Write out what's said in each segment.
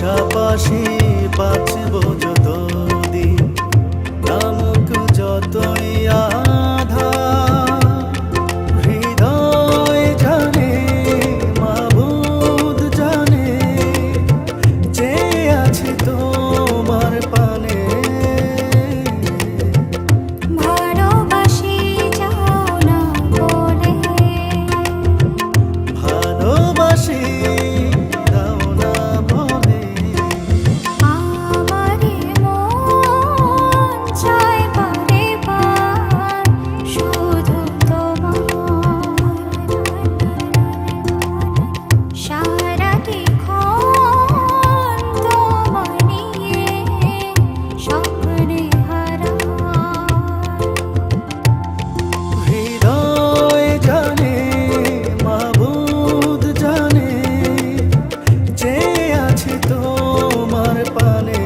পাশাপাশি বাঁচব যতদিন, নামক যতই আঁধার। হৃদয় জানে, মাবুদ জানে, যে আছে তোমার পানে। ভালোবাসি যাও না বলে, ভালোবাসি দাও না বলে, আমারে মন চায় বারে বার শুধু তোমার। সারাক্ষণ তোমার নিয়ে স্বপ্নে হারাই। হৃদয় জানে, মাবুদ জানে, যে আছে তোমার পানে।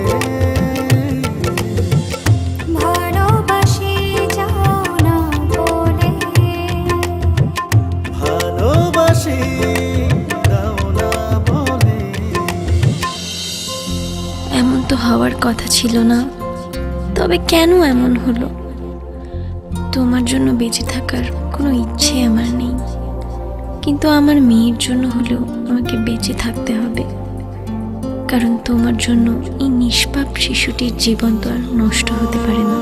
ভালোবাসি যাও না বলে, ভালোবাসি দাও না বলে। এমন তো হওয়ার কথা ছিল না, তবে কেন এমন হলো? তোমার জন্য বেঁচে থাকার কোনো ইচ্ছে আমার নেই, কিন্তু আমার মেয়ের জন্য হলেও আমাকে বেঁচে থাকতে হবে। কারণ তোমার জন্য এই নিষ্পাপ শিশুটির জীবন তো আর নষ্ট হতে পারে না।